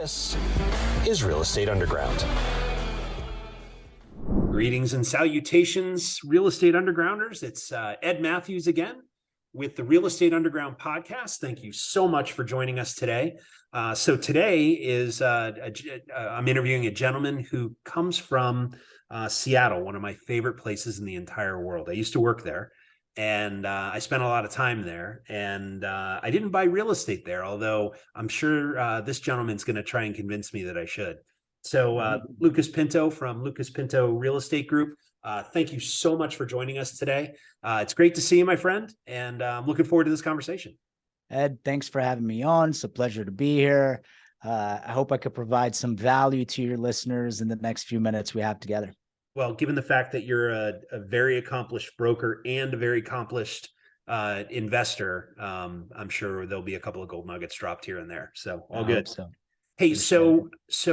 This is Real Estate Underground. Greetings and salutations, Real Estate Undergrounders. It's Ed Matthews again with the Real Estate Underground podcast. Thank you so much for joining us today. So today is I'm interviewing a gentleman who comes from Seattle, one of my favorite places in the entire world. I used to work there, and I spent a lot of time there, and I didn't buy real estate there, although I'm sure this gentleman's going to try and convince me that I should. So Lucas Pinto from Lucas Pinto Real Estate Group, thank you so much for joining us today. It's great to see you, my friend, and I'm looking forward to this conversation. Ed, thanks for having me on. It's a pleasure to be here. I hope I could provide some value to your listeners in the next few minutes we have together. Well, given the fact that you're a very accomplished broker and a very accomplished investor, I'm sure there'll be a couple of gold nuggets dropped here and there. So all good. So. Hey, so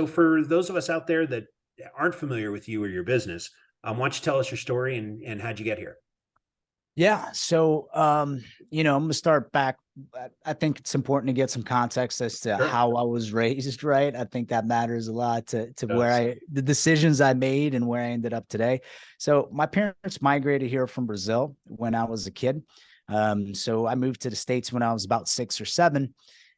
for those of us out there that aren't familiar with you or your business, why don't you tell us your story and how'd you get here? Yeah. So, I'm going to start back. I think it's important to get some context as to how I was raised, right? I think that matters a lot to where the decisions I made and where I ended up today. So my parents migrated here from Brazil when I was a kid. So I moved to the States when I was about 6 or 7.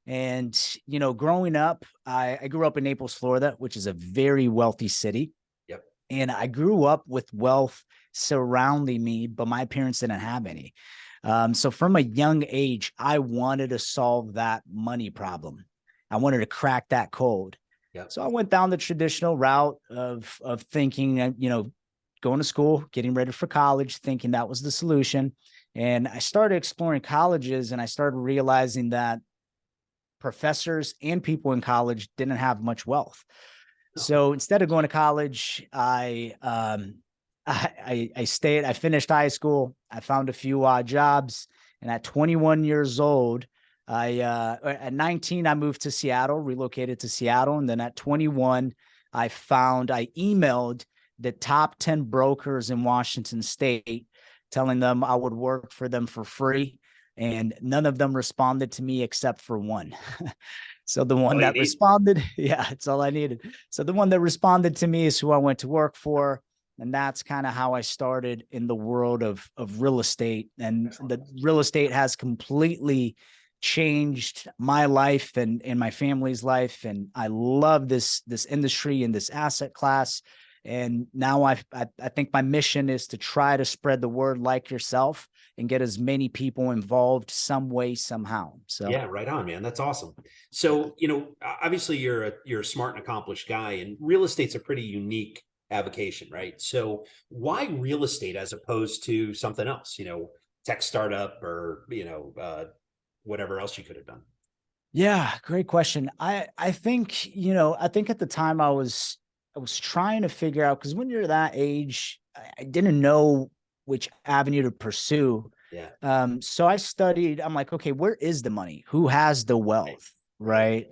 And, growing up, I grew up in Naples, Florida, which is a very wealthy city. Yep. And I grew up with wealth surrounding me, but my parents didn't have any. So from a young age, I wanted to solve that money problem. I wanted to crack that code. Yep. So I went down the traditional route of thinking, going to school, getting ready for college, thinking that was the solution. And I started exploring colleges, and I started realizing that professors and people in college didn't have much wealth. So instead of going to college, I finished high school. I found a few odd jobs. And at 21 years old, at 19, I moved to Seattle, relocated to Seattle. And then at 21, I emailed the top 10 brokers in Washington State, telling them I would work for them for free. And none of them responded to me except for one. So the one that responded, it's all I needed. So the one that responded to me is who I went to work for. And that's kind of how I started in the world of real estate. And the real estate has completely changed my life and my family's life. And I love this industry and this asset class. And now I think my mission is to try to spread the word like yourself and get as many people involved some way, somehow. So yeah, right on, man. That's awesome. So, obviously you're a smart and accomplished guy, and real estate's a pretty unique avocation, right? So why real estate as opposed to something else, tech startup or, whatever else you could have done? Yeah, great question. I think, I think at the time I was trying to figure out, because when you're that age, I didn't know which avenue to pursue. Yeah. So I studied, I'm like, okay, where is the money? Who has the wealth? Right.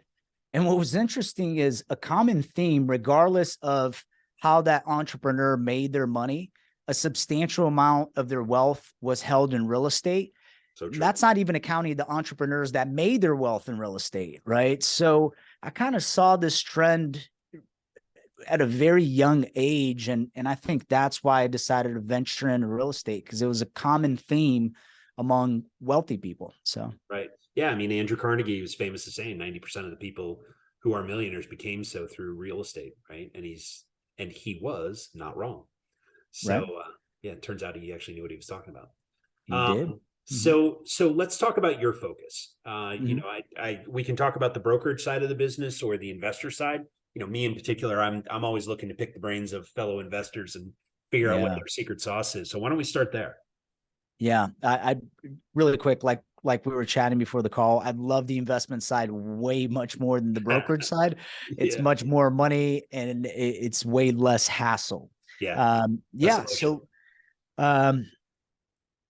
And what was interesting is a common theme, regardless of how that entrepreneur made their money, a substantial amount of their wealth was held in real estate. So true. That's not even accounting the entrepreneurs that made their wealth in real estate. Right. So I kind of saw this trend at a very young age. And I think that's why I decided to venture into real estate, because it was a common theme among wealthy people. So, right. Yeah. I mean, Andrew Carnegie was famous as saying 90% of the people who are millionaires became so through real estate. Right. And he was not wrong. So, right. It turns out he actually knew what he was talking about. He did. So let's talk about your focus. We can talk about the brokerage side of the business or the investor side. Me in particular, I'm always looking to pick the brains of fellow investors and figure out what their secret sauce is. So why don't we start there? Yeah, I really quick, like we were chatting before the call, I love the investment side way much more than the brokerage side. It's much more money and it's way less hassle. Yeah. So,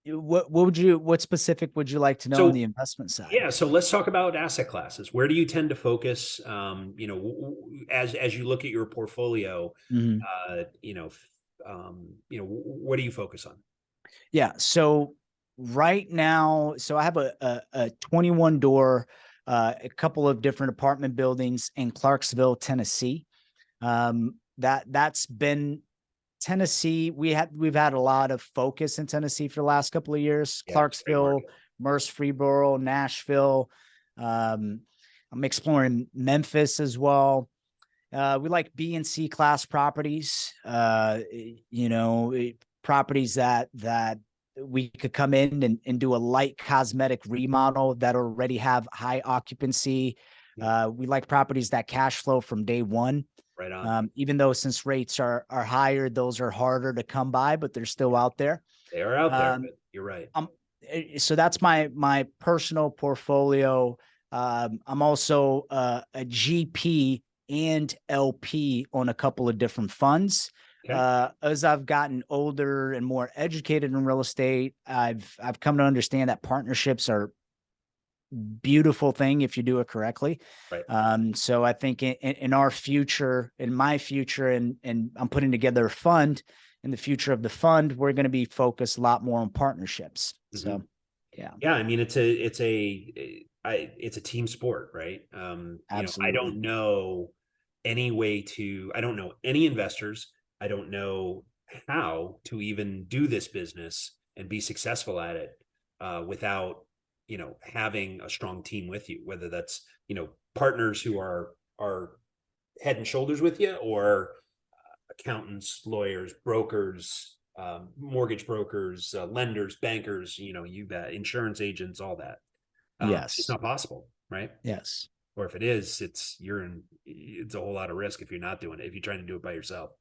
what specific would you like to know on the investment side? Yeah. So let's talk about asset classes. Where do you tend to focus? As you look at your portfolio, what do you focus on? Yeah. So right now, I have a 21 door a couple of different apartment buildings in Clarksville, Tennessee. That's been Tennessee. We've had a lot of focus in Tennessee for the last couple of years. Yeah, Clarksville, Murfreesboro, Nashville. I'm exploring Memphis as well. We like B and C class properties, properties that we could come in and do a light cosmetic remodel that already have high occupancy. We like properties that cash flow from day one. Right on. Even though since rates are higher, those are harder to come by, but they're still out there. They are out there, but you're right. So that's my personal portfolio. I'm also a GP and LP on a couple of different funds. Okay. As I've gotten older and more educated in real estate, I've come to understand that partnerships are beautiful thing if you do it correctly. Right. So I think in our future, in my future, and I'm putting together a fund. In the future of the fund, we're going to be focused a lot more on partnerships. Mm-hmm. So, yeah. I mean, it's a team sport, right? Absolutely. I don't know I don't know any investors. I don't know how to even do this business and be successful at it without, having a strong team with you, whether that's, partners who are head and shoulders with you, or accountants, lawyers, brokers, mortgage brokers, lenders, bankers, you bet, insurance agents, all that. Yes. It's not possible, right? Yes. Or if it is, it's a whole lot of risk if you're not doing it, if you're trying to do it by yourself.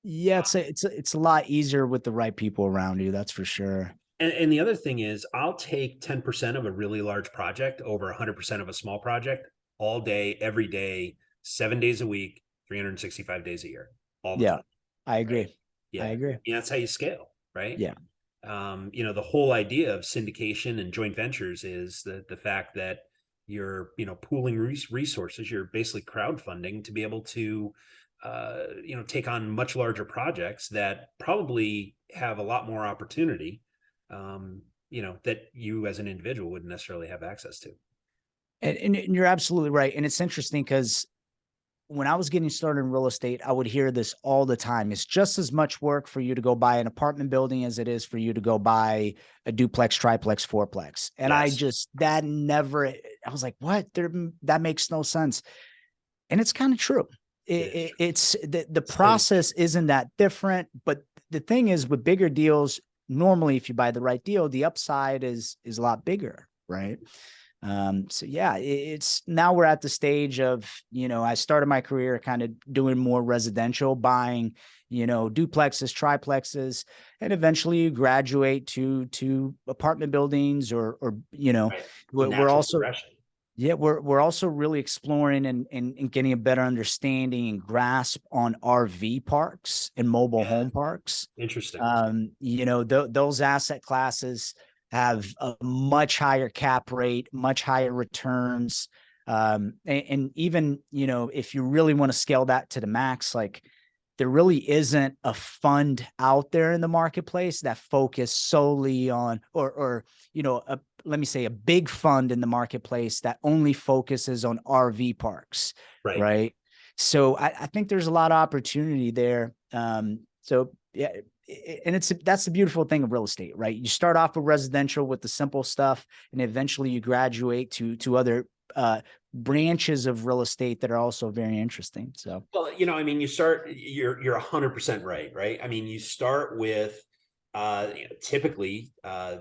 Yeah, it's a lot easier with the right people around you. That's for sure. And the other thing is, I'll take 10% of a really large project over 100% of a small project all day, every day, 7 days a week, 365 days a year. All the time. I agree. Right? Yeah, I agree. And that's how you scale, right? Yeah. The whole idea of syndication and joint ventures is the fact that you're, pooling resources. You're basically crowdfunding to be able to, take on much larger projects that probably have a lot more opportunity, that you as an individual wouldn't necessarily have access to. And you're absolutely right. And it's interesting because when I was getting started in real estate, I would hear this all the time. It's just as much work for you to go buy an apartment building as it is for you to go buy a duplex, triplex, fourplex. And yes. I was like, what? That makes no sense. And it's kind of true. It's the process isn't that different. But the thing is, with bigger deals, normally if you buy the right deal, the upside is a lot bigger, right? So yeah, it's now we're at the stage of, I started my career kind of doing more residential, buying, duplexes, triplexes, and eventually you graduate to apartment buildings or right. We're also, we're also really exploring and getting a better understanding and grasp on RV parks and mobile home parks. Interesting. Those asset classes have a much higher cap rate, much higher returns. And even, if you really want to scale that to the max, like there really isn't a fund out there in the marketplace that focus solely on, let me say a big fund in the marketplace that only focuses on RV parks. Right. So I think there's a lot of opportunity there. So yeah. And that's the beautiful thing of real estate, right? You start off with residential with the simple stuff, and eventually you graduate to other branches of real estate that are also very interesting. So, well, you're 100% right. I mean, you start with typically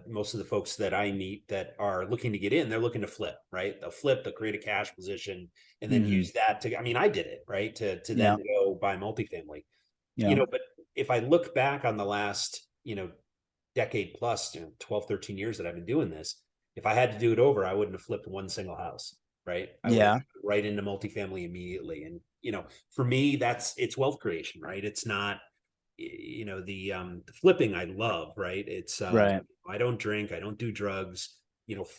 most of the folks that I meet that are looking to get in, they're looking to flip, right? They'll create a cash position, and then use that I did it, right? To then go buy multifamily. But if I look back on the last, decade plus, 12, 13 years that I've been doing this, if I had to do it over, I wouldn't have flipped one single house, right? I would have right into multifamily immediately. And, for me, it's wealth creation, right? It's not, the flipping I love, right? It's, right. I don't drink, I don't do drugs.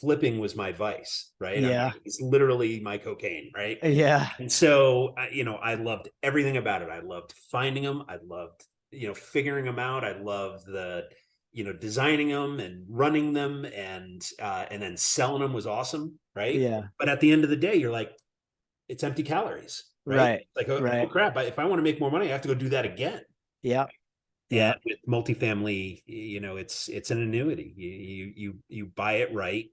Flipping was my vice, right? Yeah. It's literally my cocaine, right? Yeah. And so, I loved everything about it. I loved finding them. I loved, figuring them out. I loved the, designing them and running them and then selling them was awesome, right? Yeah. But at the end of the day, you're like, it's empty calories, right? Right. Like, oh Right. crap! If I want to make more money, I have to go do that again. Yeah. And Yeah. with multifamily, it's an annuity. You buy it right,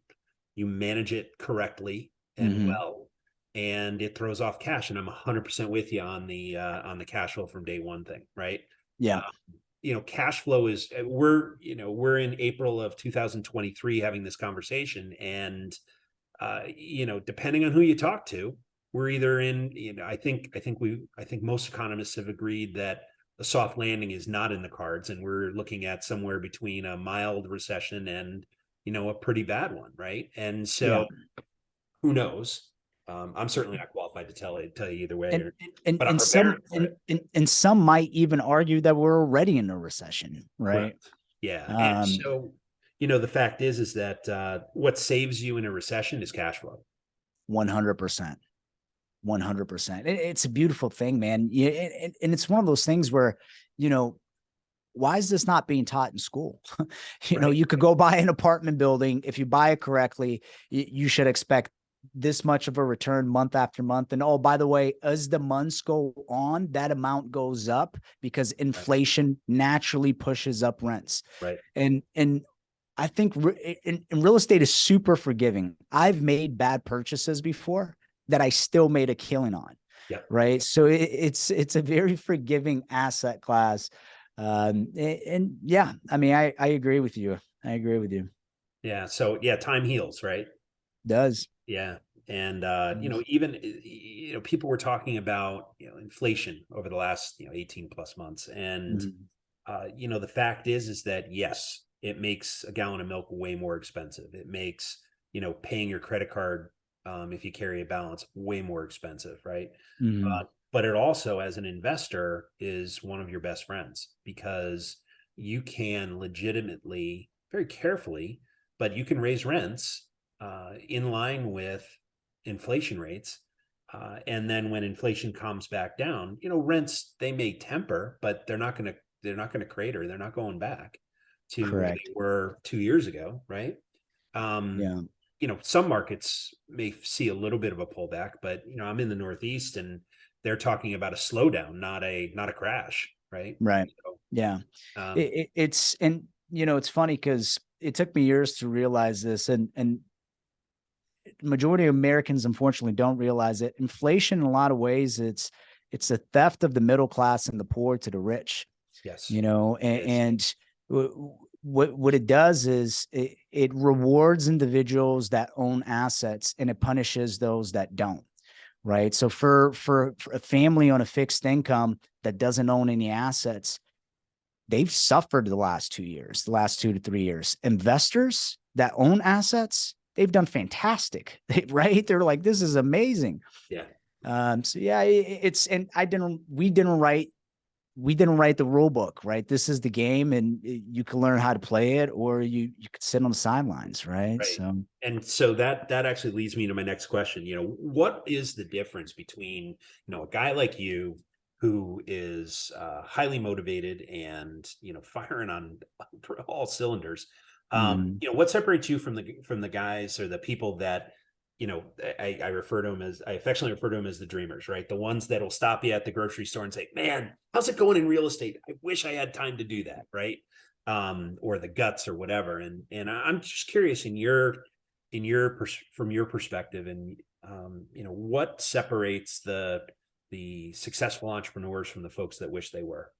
you manage it correctly and well, and it throws off cash. And I'm 100% with you on the cash flow from day one thing, right? Yeah. Cash flow is we're in April of 2023 having this conversation, and depending on who you talk to, we're either in, I think most economists have agreed that a soft landing is not in the cards, and we're looking at somewhere between a mild recession and a pretty bad one, right? And so, who knows? I'm certainly not qualified to tell you either way, but I'm preparing for it. And some might even argue that we're already in a recession, right? Correct. Yeah. And so, the fact is that what saves you in a recession is cash flow. 100%. 100%. It's a beautiful thing, man. Yeah, and it's one of those things where, why is this not being taught in school? You could go buy an apartment building. If you buy it correctly, you should expect this much of a return month after month. And oh, by the way, as the months go on, that amount goes up because inflation naturally pushes up rents. Right. And I think in real estate is super forgiving. I've made bad purchases before that I still made a killing on. Yeah. Right. So it's a very forgiving asset class. And yeah, I mean, I agree with you. I agree with you. Yeah. So yeah, time heals, right? Does. Yeah. And, even, people were talking about, inflation over the last, 18 plus months. And, the fact is that, yes, it makes a gallon of milk way more expensive. It makes, paying your credit card, if you carry a balance, way more expensive. Right. But it also, as an investor, is one of your best friends, because you can legitimately, very carefully, but you can raise rents in line with inflation rates. And then when inflation comes back down, rents, they may temper, but they're not going to crater. They're not going back to where they were 2 years ago. Right. Some markets may see a little bit of a pullback, but, I'm in the Northeast and they're talking about a slowdown, not a crash. Right. Right. So, yeah. It's funny because it took me years to realize this, and majority of Americans unfortunately don't realize it. Inflation, in a lot of ways, it's a theft of the middle class and the poor to the rich. Yes. And what it does is it rewards individuals that own assets and it punishes those that don't. Right. So for a family on a fixed income that doesn't own any assets, they've suffered the last 2 years, the last 2 to 3 years. Investors that own assets, they've done fantastic, right? They're like, this is amazing. Yeah. So yeah, we didn't write the rule book, right? This is the game, and you can learn how to play it, or you could sit on the sidelines, right? So that actually leads me to my next question. What is the difference between, a guy like you who is highly motivated and, firing on all cylinders? What separates you from the guys or the people that, I affectionately refer to them as the dreamers, right? The ones that will stop you at the grocery store and say, man, how's it going in real estate? I wish I had time to do that. Right. Or the guts or whatever. And I'm just curious from your perspective, and, what separates the successful entrepreneurs from the folks that wish they were?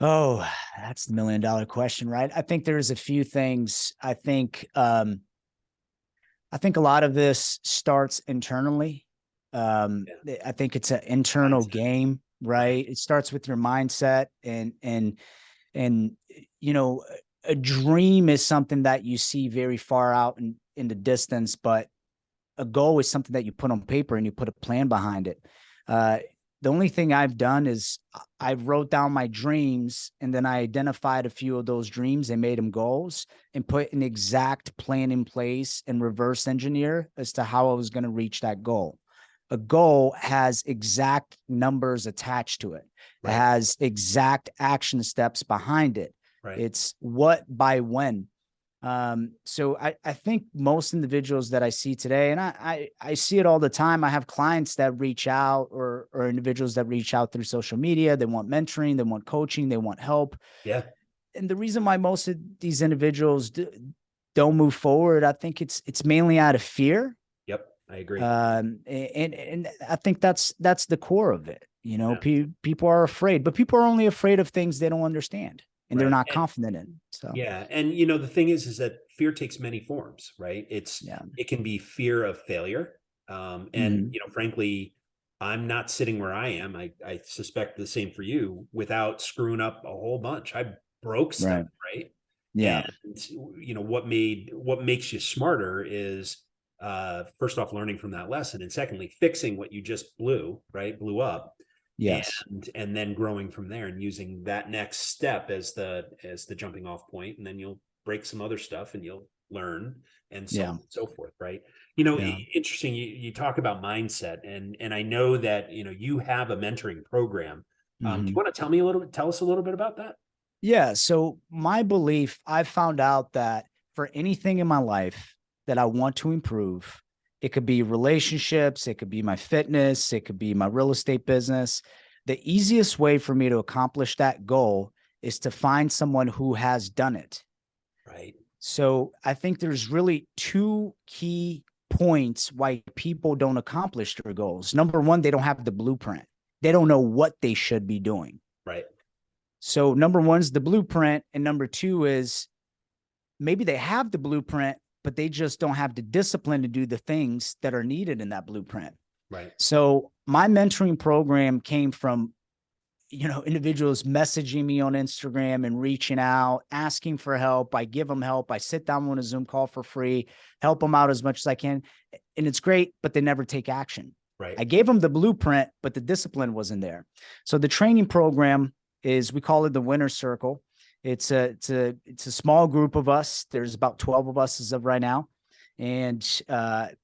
Oh, that's the $1 million question, right? I think there's a few things. I think a lot of this starts internally. I think it's an internal game, right? It starts with your mindset, and a dream is something that you see very far out in the distance, but a goal is something that you put on paper and you put a plan behind it. The only thing I've done is I wrote down my dreams, and then I identified a few of those dreams and made them goals and put an exact plan in place and reverse engineer as to how I was going to reach that goal. A goal has exact numbers attached to it. Right. It has exact action steps behind it. Right. It's what by when. So I think most individuals that I see today, and I see it all the time. I have clients that reach out or individuals that reach out through social media. They want mentoring, they want coaching, they want help. Yeah. And the reason why most of these individuals don't move forward, I think it's mainly out of fear. Yep. I agree. And I think that's the core of it. You know, Yeah. people are afraid, but people are only afraid of things they don't understand and they're Right. not And confident in. So yeah. And you know, the thing is that fear takes many forms, right? yeah. It can be fear of failure. And Mhm. you know, frankly, I'm not sitting where I am. I suspect the same for you without screwing up a whole bunch. I broke stuff, Right. right? Yeah. And you know, what makes you smarter is first off learning from that lesson, and secondly, fixing what you just blew up, Yes. and then growing from there and using that next step as the jumping off point, and then you'll break some other stuff and you'll learn, and so on Yeah. and so forth, right? You know, Yeah. interesting, you talk about mindset, and I know that you know you have a mentoring program. Do you Mhm. want to tell us a little bit about that? Yeah. So my belief, I've found out that for anything in my life that I want to improve, it could be relationships, it could be my fitness, it could be my real estate business. The easiest way for me to accomplish that goal is to find someone who has done it. Right. So I think there's really two key points why people don't accomplish their goals. Number one, they don't have the blueprint. They don't know what they should be doing. Right. So number one is the blueprint. And number two is maybe they have the blueprint, but they just don't have the discipline to do the things that are needed in that blueprint. Right. So my mentoring program came from, individuals messaging me on Instagram and reaching out, asking for help. I give them help. I sit down on a Zoom call for free, help them out as much as I can. And it's great, but they never take action. Right. I gave them the blueprint, but the discipline wasn't there. So the training program we call it the Winner's Circle. It's a small group of us. There's about 12 of us as of right now. And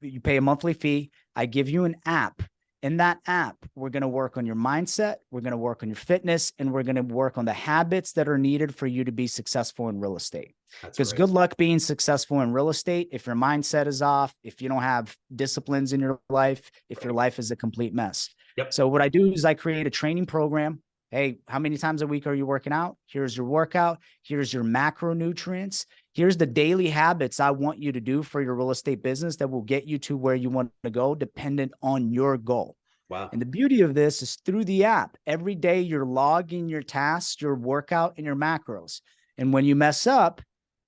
you pay a monthly fee. I give you an app. In that app, we're going to work on your mindset, we're going to work on your fitness, and we're going to work on the habits that are needed for you to be successful in real estate. Because good luck being successful in real estate if your mindset is off, if you don't have disciplines in your life, if your life is a complete mess. Yep. So what I do is I create a training program. Hey, how many times a week are you working out? Here's your workout. Here's your macronutrients. Here's the daily habits I want you to do for your real estate business that will get you to where you want to go, dependent on your goal. Wow. And the beauty of this is through the app. Every day you're logging your tasks, your workout, and your macros. And when you mess up,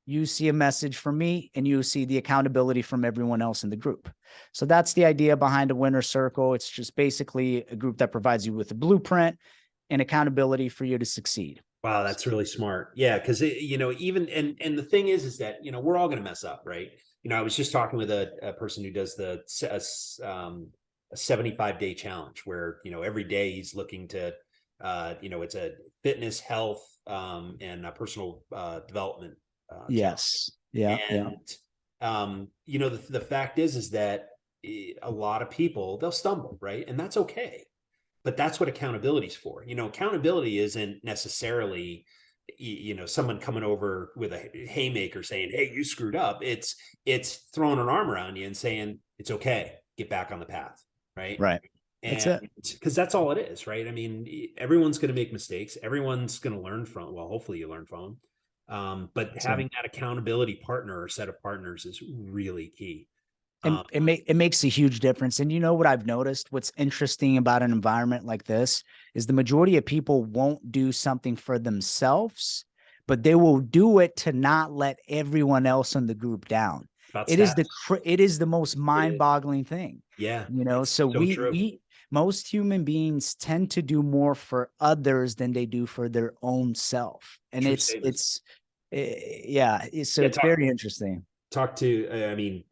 you see a message from me and you see the accountability from everyone else in the group. So that's the idea behind a Winner's Circle. It's just basically a group that provides you with a blueprint and accountability for you to succeed. Wow, that's really smart. Yeah, because even and the thing is that we're all going to mess up, right? I was just talking with a person who does a 75-day challenge where every day he's looking to it's a fitness, health, and a personal development. Yes. Challenge. Yeah. And the fact is that a lot of people, they'll stumble, right? And that's okay. But that's what accountability is for. Accountability isn't necessarily, someone coming over with a haymaker saying, "Hey, you screwed up." It's throwing an arm around you and saying, "It's okay. Get back on the path." Right. Right. That's it. Because that's all it is, right? I mean, everyone's going to make mistakes. Everyone's going to learn from. Well, hopefully you learn from them. But having that accountability partner or set of partners is really key. It makes a huge difference. And you know what I've noticed? What's interesting about an environment like this is the majority of people won't do something for themselves, but they will do it to not let everyone else in the group down. It is the most mind-boggling thing. Yeah. So most human beings tend to do more for others than they do for their own self. And it's very interesting. Talk to,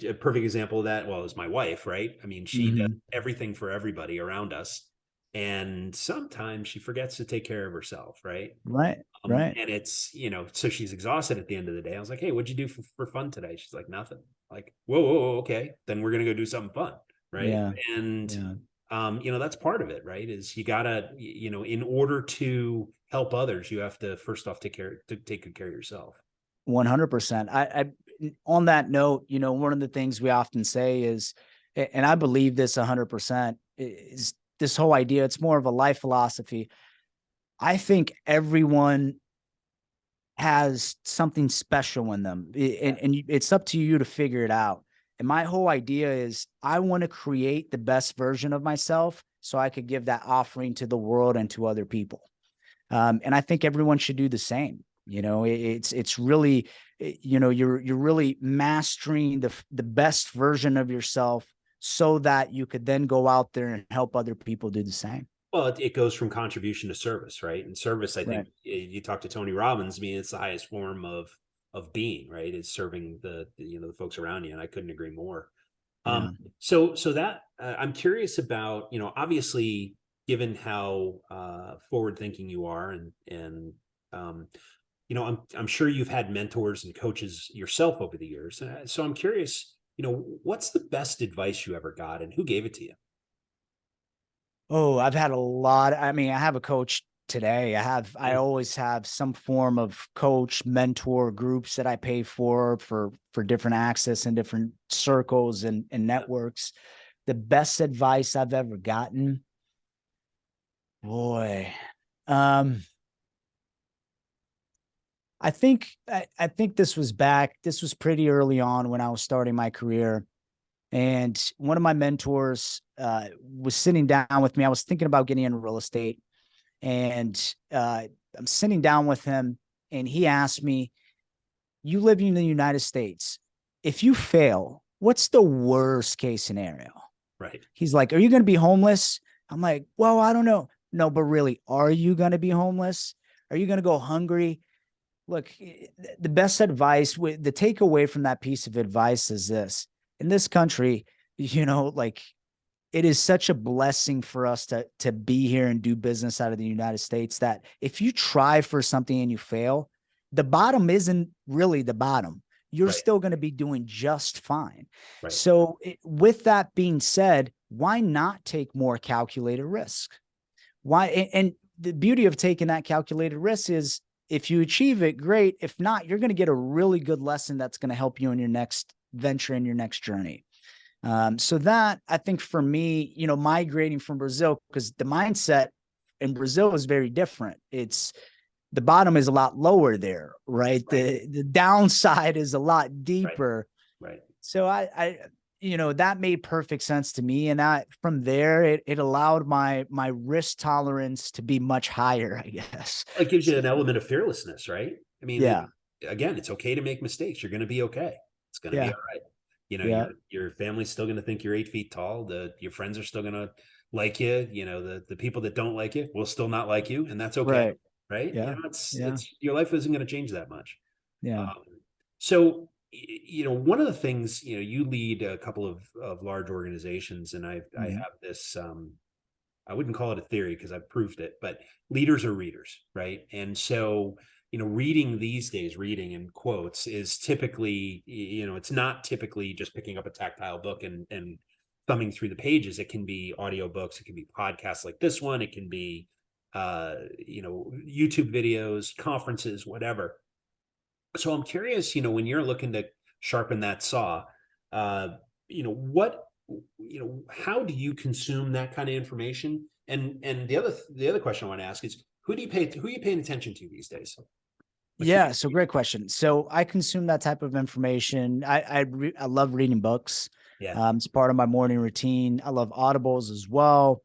a perfect example of that, is my wife, right? I mean, she does everything for everybody around us. And sometimes she forgets to take care of herself, right? Right. And it's, so she's exhausted at the end of the day. I was like, "Hey, what'd you do for fun today?" She's like, "Nothing." Like, whoa, okay. Then we're going to go do something fun. Right. Yeah. And, That's part of it, right? Is you gotta, in order to help others, you have to first off take good care of yourself. 100%. On that note, one of the things we often say is, and I believe this 100%, is this whole idea. It's more of a life philosophy. I think everyone has something special in them, and it's up to you to figure it out. And my whole idea is I want to create the best version of myself so I could give that offering to the world and to other people. And I think everyone should do the same. It's really, you're really mastering the best version of yourself so that you could then go out there and help other people do the same. Well, it goes from contribution to service, right? And service, I think you talk to Tony Robbins, I mean, it's the highest form of being, right? Is serving the folks around you. And I couldn't agree more. So that I'm curious about, obviously, given how forward thinking you are, and I'm sure you've had mentors and coaches yourself over the years. So I'm curious, what's the best advice you ever got, and who gave it to you? Oh, I've had a lot. I mean, I have a coach today. I always have some form of coach, mentor groups that I pay for different access and different circles and networks. The best advice I've ever gotten, boy. I think this was pretty early on when I was starting my career. And one of my mentors was sitting down with me. I was thinking about getting into real estate, and I'm sitting down with him, and he asked me, "You live in the United States. If you fail, what's the worst case scenario?" Right. He's like, "Are you going to be homeless?" I'm like, "Well, I don't know." No, but really, are you going to be homeless? Are you going to go hungry? Look, the best advice, the takeaway from that piece of advice is this. In this country, it is such a blessing for us to be here and do business out of the United States that if you try for something and you fail, the bottom isn't really the bottom. You're still going to be doing just fine. Right. So with that being said, why not take more calculated risk? Why? And the beauty of taking that calculated risk is if you achieve it, great. If not, you're going to get a really good lesson that's going to help you in your next venture, in your next journey. So that, I think for me, migrating from Brazil, because the mindset in Brazil is very different. It's the bottom is a lot lower there, right? The downside is a lot deeper. Right. So I that made perfect sense to me. And from there, it allowed my risk tolerance to be much higher, I guess. It gives you an element of fearlessness, right? I mean, yeah. Again, it's okay to make mistakes. You're going to be okay. It's going to be all right. Your family's still going to think you're 8 feet tall. Your friends are still going to like you. The people that don't like you will still not like you, and that's okay. Right. Yeah. It's your life isn't going to change that much. Yeah. So, one of the things, you lead a couple of large organizations, and I have this, I wouldn't call it a theory because I've proved it, but leaders are readers, right? And so, reading these days, reading in quotes is typically, it's not typically just picking up a tactile book and thumbing through the pages. It can be audiobooks, it can be podcasts like this one, it can be, YouTube videos, conferences, whatever. So I'm curious, when you're looking to sharpen that saw, how do you consume that kind of information? And the other question I want to ask is, who are you paying attention to these days? So great question. So I consume that type of information. I love reading books. Yeah. It's part of my morning routine. I love audibles as well.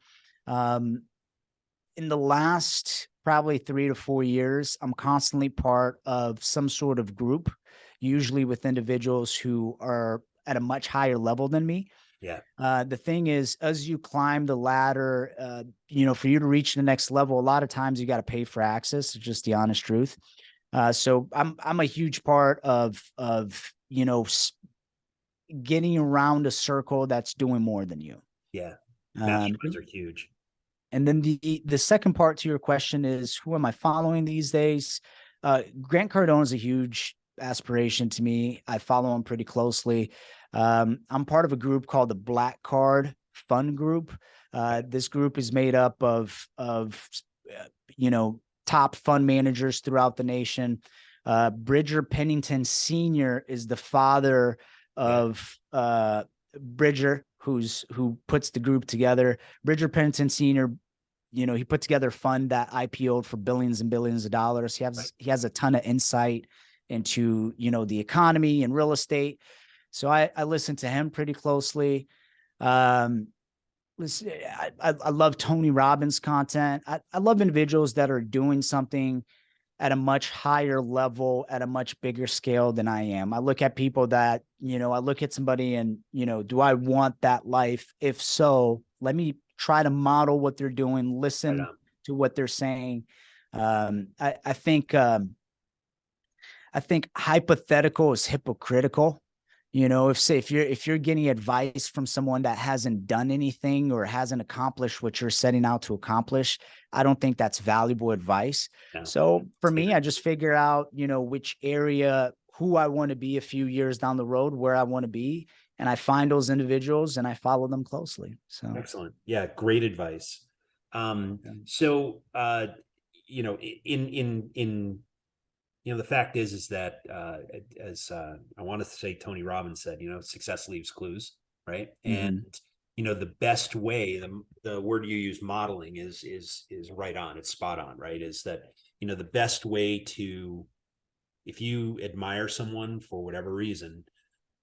In the last probably 3 to 4 years, I'm constantly part of some sort of group, usually with individuals who are at a much higher level than me. Yeah. The thing is, as you climb the ladder, for you to reach the next level, a lot of times you got to pay for access. It's just the honest truth. So I'm a huge part of getting around a circle that's doing more than you. Yeah. Masterminds are huge. And then the second part to your question is, who am I following these days? Grant Cardone is a huge aspiration to me. I follow him pretty closely. I'm part of a group called the Black Card Fund Group. This group is made up of top fund managers throughout the nation. Bridger Pennington Sr. is the father of Bridger, who puts the group together. Bridger Pennington Sr., he put together a fund that IPO'd for billions and billions of dollars. He has a ton of insight into, the economy and real estate. So I listen to him pretty closely. I love Tony Robbins' content. I love individuals that are doing something at a much higher level, at a much bigger scale than I am. I look at people that, I look at somebody and, do I want that life? If so, let me try to model what they're doing, listen to what they're saying. I think hypothetical is hypocritical. If you're getting advice from someone that hasn't done anything or hasn't accomplished what you're setting out to accomplish, I don't think that's valuable advice. No. So for me, I just figure out, which area, who I want to be a few years down the road, where I want to be. And I find those individuals and I follow them closely. So excellent. Yeah. Great advice. So, the fact is that, as I want to say, Tony Robbins said, success leaves clues, right? Mm-hmm. And, the best way, the word you use, modeling, is right on. It's spot on, right? Is that, the best way to, if you admire someone for whatever reason,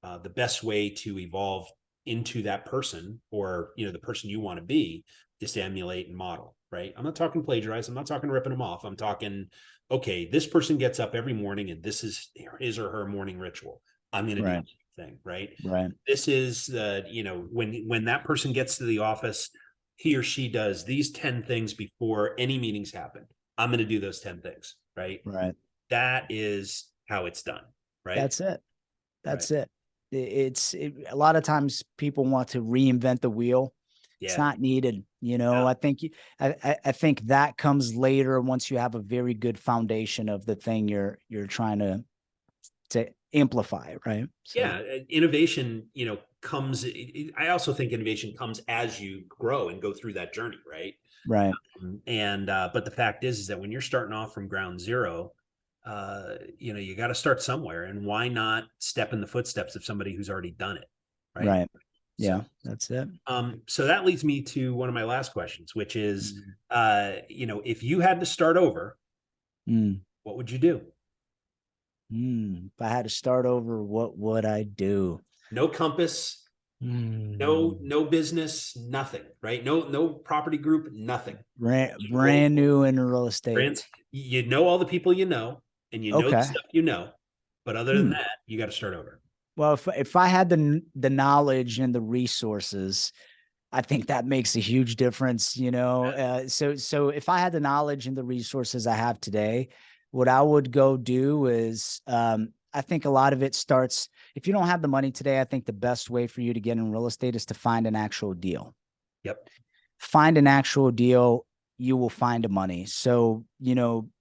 the best way to evolve into that person, or, the person you want to be, is to emulate and model, right? I'm not talking plagiarize. I'm not talking ripping them off. I'm talking, okay, this person gets up every morning and this is his or her morning ritual. I'm going to do the same thing, right? Right. This is the, when that person gets to the office, he or she does these 10 things before any meetings happen. I'm going to do those 10 things, right? Right. That is how it's done, right? That's it. That's it. A lot of times people want to reinvent the wheel. Yeah. It's not needed. I think that comes later, once you have a very good foundation of the thing you're trying to amplify, right? So. Yeah. Innovation, comes, I also think innovation comes as you grow and go through that journey. Right. Right. But the fact is that when you're starting off from ground zero, you got to start somewhere, and why not step in the footsteps of somebody who's already done it? Right. Right. Yeah, so, that's it. So that leads me to one of my last questions, which is, if you had to start over, what would you do? If I had to start over, what would I do? No compass, no business, nothing, right? No property group, nothing. Brand new in real estate. You know all the people you know, and you know the stuff but other than that, you got to start over. Well, if I had the knowledge and the resources, I think that makes a huge difference, So if I had the knowledge and the resources I have today, what I would go do is, I think a lot of it starts, if you don't have the money today, I think the best way for you to get in real estate is to find an actual deal. Yep. Find an actual deal, you will find the money. So,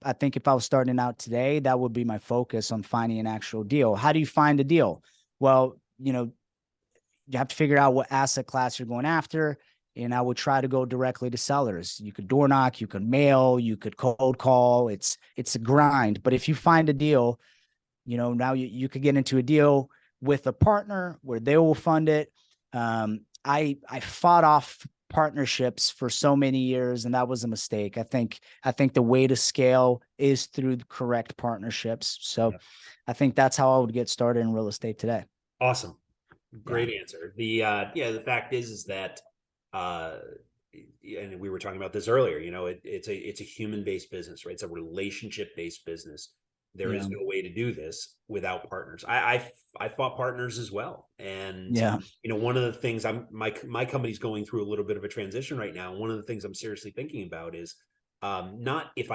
I think if I was starting out today, that would be my focus, on finding an actual deal. How do you find a deal? Well, you have to figure out what asset class you're going after. And I would try to go directly to sellers. You could door knock, you could mail, you could cold call. It's a grind. But if you find a deal, now you could get into a deal with a partner where they will fund it. I fought off partnerships for so many years, and that was a mistake. I think the way to scale is through the correct partnerships. So I think that's how I would get started in real estate today. Awesome. Great answer. The fact is that, and we were talking about this earlier, it's a human-based business, right? It's a relationship-based business. There is no way to do this without partners. I fought partners as well. And, one of the things my company's going through a little bit of a transition right now. One of the things I'm seriously thinking about is, not if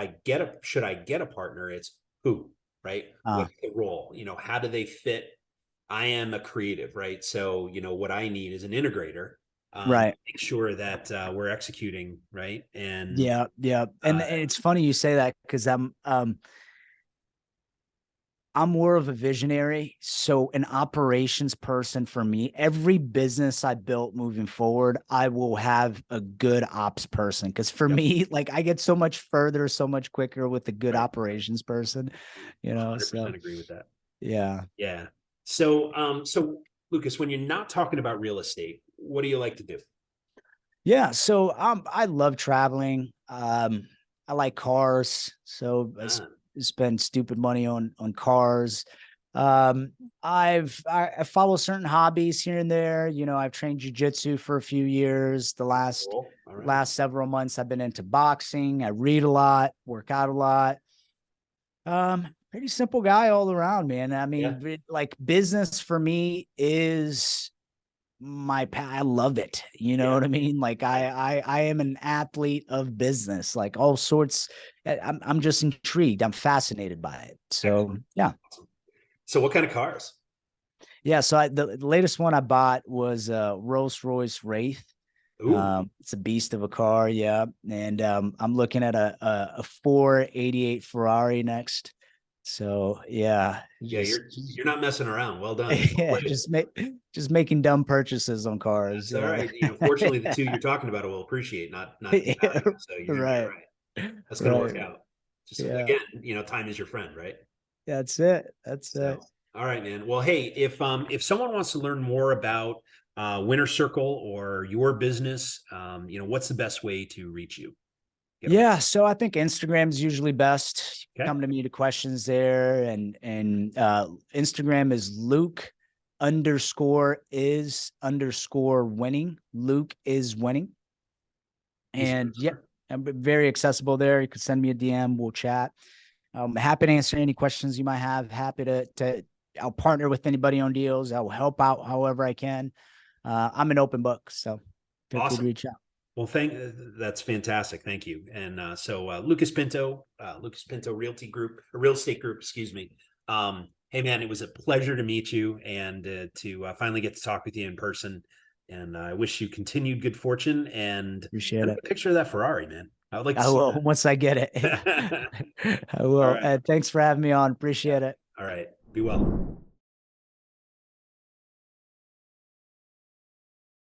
should I get a partner? It's who, right? What's the role? How do they fit? I am a creative, right? So, what I need is an integrator, right? Make sure that we're executing, right? And and it's funny you say that, because I'm more of a visionary. So an operations person for me, every business I built moving forward, I will have a good ops person. Cause for me, like I get so much further, so much quicker with a good operations person, you know, 100% agree with that. yeah. Yeah. So Lucas, when you're not talking about real estate, what do you like to do? Yeah. So I love traveling. I like cars. So Ah, spend stupid money on cars. Um, I follow certain hobbies here and there. You know, I've trained jujitsu for a few years. The cool. All right. last several months, I've been into boxing. I read a lot, work out a lot. Pretty simple guy all around, man. I mean, like business for me is I love it. You know what I mean? Like I am an athlete of business, like all sorts. I'm just intrigued. I'm fascinated by it. So Excellent. yeah. Awesome. So what kind of cars? Yeah. So the latest one I bought was a Rolls-Royce Wraith. Ooh, It's a beast of a car. Yeah. And I'm looking at a 488 Ferrari next. So yeah, yeah, you're not messing around. Well done. yeah, Great. just making dumb purchases on cars. That's all Yeah. right. You know, fortunately, the two you're talking about will appreciate, not Yeah, devalue. So you're gonna be all right. right. That's gonna Right. work out. Just Yeah. again, you know, time is your friend, right? That's it. That's it. So, all right, man. Well, hey, if someone wants to learn more about Winner Circle or your business, you know, what's the best way to reach you? Yeah. So I think Instagram is usually best. Okay. Come to me to questions there. And Instagram is Luke _is _winning. Luke is winning. And yeah, I'm very accessible there. You can send me a DM. We'll chat. I'm happy to answer any questions you might have. Happy to I'll partner with anybody on deals. I will help out however I can. I'm an open book, so feel free to Awesome. reach out. Well, that's fantastic. Thank you. And Lucas Pinto, Realty Group, Real Estate Group, excuse me. Hey man, it was a pleasure to meet you and to finally get to talk with you in person. And I wish you continued good fortune and Appreciate it. a picture of that Ferrari, man. I would like to I see will once I get it. that. I All will. right. Thanks for having me on. Appreciate it. All right. Be well.